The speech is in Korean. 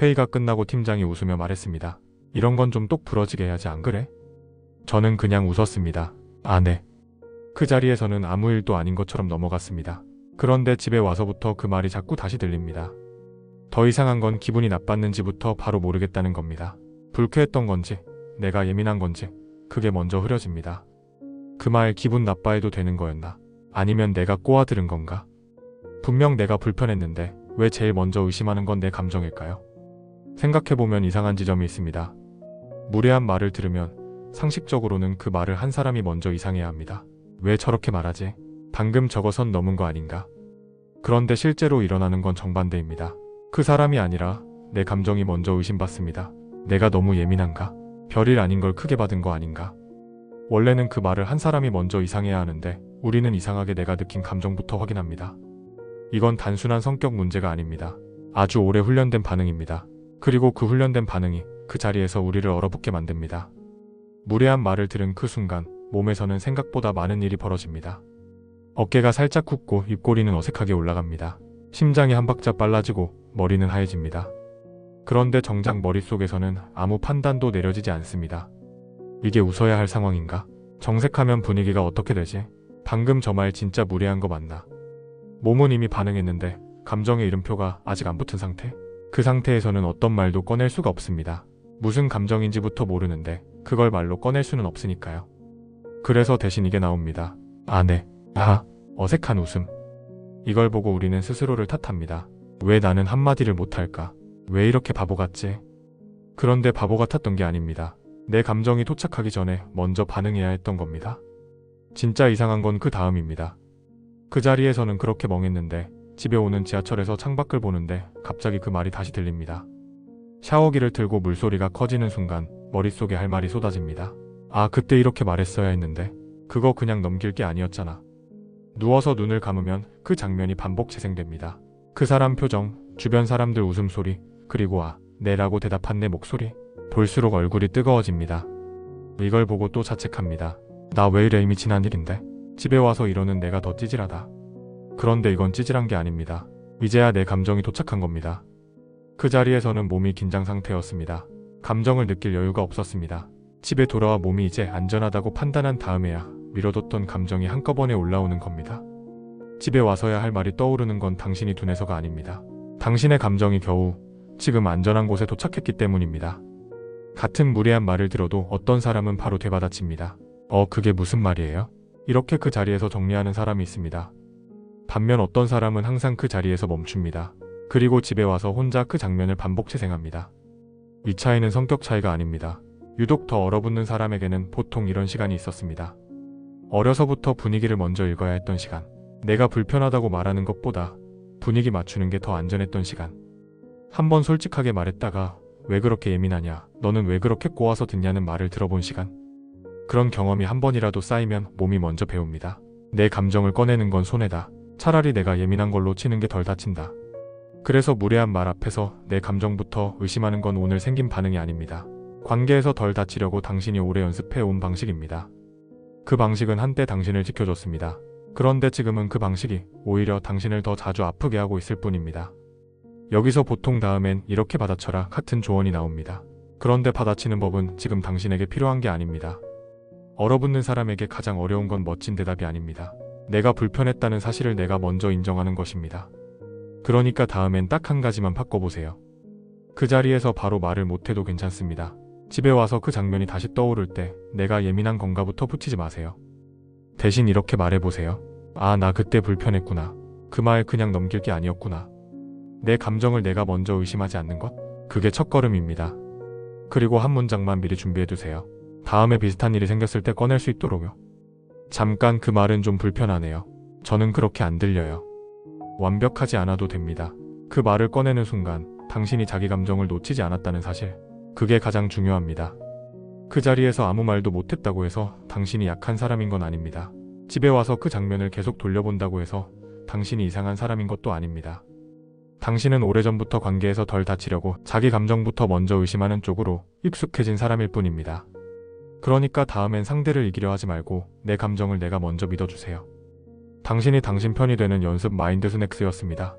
회의가 끝나고 팀장이 웃으며 말했습니다. 이런 건 좀 똑 부러지게 해야지 안 그래? 저는 그냥 웃었습니다. 아, 네. 그 자리에서는 아무 일도 아닌 것처럼 넘어갔습니다. 그런데 집에 와서부터 그 말이 자꾸 다시 들립니다. 더 이상한 건 기분이 나빴는지부터 바로 모르겠다는 겁니다. 불쾌했던 건지, 내가 예민한 건지, 그게 먼저 흐려집니다. 그 말 기분 나빠해도 되는 거였나? 아니면 내가 꼬아들은 건가? 분명 내가 불편했는데 왜 제일 먼저 의심하는 건 내 감정일까요? 생각해보면 이상한 지점이 있습니다. 무례한 말을 들으면 상식적으로는 그 말을 한 사람이 먼저 이상해야 합니다. 왜 저렇게 말하지? 방금 저거 선 넘은 거 아닌가? 그런데 실제로 일어나는 건 정반대입니다. 그 사람이 아니라 내 감정이 먼저 의심받습니다. 내가 너무 예민한가? 별일 아닌 걸 크게 받은 거 아닌가? 원래는 그 말을 한 사람이 먼저 이상해야 하는데 우리는 이상하게 내가 느낀 감정부터 확인합니다. 이건 단순한 성격 문제가 아닙니다. 아주 오래 훈련된 반응입니다. 그리고 그 훈련된 반응이 그 자리에서 우리를 얼어붙게 만듭니다. 무례한 말을 들은 그 순간 몸에서는 생각보다 많은 일이 벌어집니다. 어깨가 살짝 굽고 입꼬리는 어색하게 올라갑니다. 심장이 한 박자 빨라지고 머리는 하얘집니다. 그런데 정작 머릿속에서는 아무 판단도 내려지지 않습니다. 이게 웃어야 할 상황인가? 정색하면 분위기가 어떻게 되지? 방금 저 말 진짜 무례한 거 맞나? 몸은 이미 반응했는데 감정의 이름표가 아직 안 붙은 상태? 그 상태에서는 어떤 말도 꺼낼 수가 없습니다. 무슨 감정인지부터 모르는데 그걸 말로 꺼낼 수는 없으니까요. 그래서 대신 이게 나옵니다. 아, 네. 아, 어색한 웃음. 이걸 보고 우리는 스스로를 탓합니다. 왜 나는 한마디를 못할까? 왜 이렇게 바보 같지? 그런데 바보 같았던 게 아닙니다. 내 감정이 도착하기 전에 먼저 반응해야 했던 겁니다. 진짜 이상한 건 그 다음입니다. 그 자리에서는 그렇게 멍했는데 집에 오는 지하철에서 창밖을 보는데 갑자기 그 말이 다시 들립니다. 샤워기를 틀고 물소리가 커지는 순간 머릿속에 할 말이 쏟아집니다. 아, 그때 이렇게 말했어야 했는데 그거 그냥 넘길 게 아니었잖아. 누워서 눈을 감으면 그 장면이 반복 재생됩니다. 그 사람 표정, 주변 사람들 웃음소리, 그리고 아, 네라고 대답한 내 목소리. 볼수록 얼굴이 뜨거워집니다. 이걸 보고 또 자책합니다. 나 왜 이래, 이미 지난 일인데. 집에 와서 이러는 내가 더 찌질하다. 그런데 이건 찌질한 게 아닙니다. 이제야 내 감정이 도착한 겁니다. 그 자리에서는 몸이 긴장 상태였습니다. 감정을 느낄 여유가 없었습니다. 집에 돌아와 몸이 이제 안전하다고 판단한 다음에야 미뤄뒀던 감정이 한꺼번에 올라오는 겁니다. 집에 와서야 할 말이 떠오르는 건 당신이 둔해서가 아닙니다. 당신의 감정이 겨우 지금 안전한 곳에 도착했기 때문입니다. 같은 무례한 말을 들어도 어떤 사람은 바로 되받아칩니다. 그게 무슨 말이에요? 이렇게 그 자리에서 정리하는 사람이 있습니다. 반면 어떤 사람은 항상 그 자리에서 멈춥니다. 그리고 집에 와서 혼자 그 장면을 반복 재생합니다. 이 차이는 성격 차이가 아닙니다. 유독 더 얼어붙는 사람에게는 보통 이런 시간이 있었습니다. 어려서부터 분위기를 먼저 읽어야 했던 시간. 내가 불편하다고 말하는 것보다 분위기 맞추는 게 더 안전했던 시간. 한번 솔직하게 말했다가 왜 그렇게 예민하냐, 너는 왜 그렇게 꼬아서 듣냐는 말을 들어본 시간. 그런 경험이 한 번이라도 쌓이면 몸이 먼저 배웁니다. 내 감정을 꺼내는 건 손해다. 차라리 내가 예민한 걸로 치는 게 덜 다친다. 그래서 무례한 말 앞에서 내 감정부터 의심하는 건 오늘 생긴 반응이 아닙니다. 관계에서 덜 다치려고 당신이 오래 연습해온 방식입니다. 그 방식은 한때 당신을 지켜줬습니다. 그런데 지금은 그 방식이 오히려 당신을 더 자주 아프게 하고 있을 뿐입니다. 여기서 보통 다음엔 이렇게 받아쳐라 같은 조언이 나옵니다. 그런데 받아치는 법은 지금 당신에게 필요한 게 아닙니다. 얼어붙는 사람에게 가장 어려운 건 멋진 대답이 아닙니다. 내가 불편했다는 사실을 내가 먼저 인정하는 것입니다. 그러니까 다음엔 딱 한 가지만 바꿔보세요. 그 자리에서 바로 말을 못해도 괜찮습니다. 집에 와서 그 장면이 다시 떠오를 때 내가 예민한 건가부터 붙이지 마세요. 대신 이렇게 말해보세요. 아, 나 그때 불편했구나. 그 말 그냥 넘길 게 아니었구나. 내 감정을 내가 먼저 의심하지 않는 것? 그게 첫걸음입니다. 그리고 한 문장만 미리 준비해두세요. 다음에 비슷한 일이 생겼을 때 꺼낼 수 있도록요. 잠깐, 그 말은 좀 불편하네요. 저는 그렇게 안 들려요. 완벽하지 않아도 됩니다. 그 말을 꺼내는 순간 당신이 자기 감정을 놓치지 않았다는 사실, 그게 가장 중요합니다. 그 자리에서 아무 말도 못했다고 해서 당신이 약한 사람인 건 아닙니다. 집에 와서 그 장면을 계속 돌려본다고 해서 당신이 이상한 사람인 것도 아닙니다. 당신은 오래전부터 관계에서 덜 다치려고 자기 감정부터 먼저 의심하는 쪽으로 익숙해진 사람일 뿐입니다. 그러니까 다음엔 상대를 이기려 하지 말고 내 감정을 내가 먼저 믿어주세요. 당신이 당신 편이 되는 연습 마인드스낵스였습니다.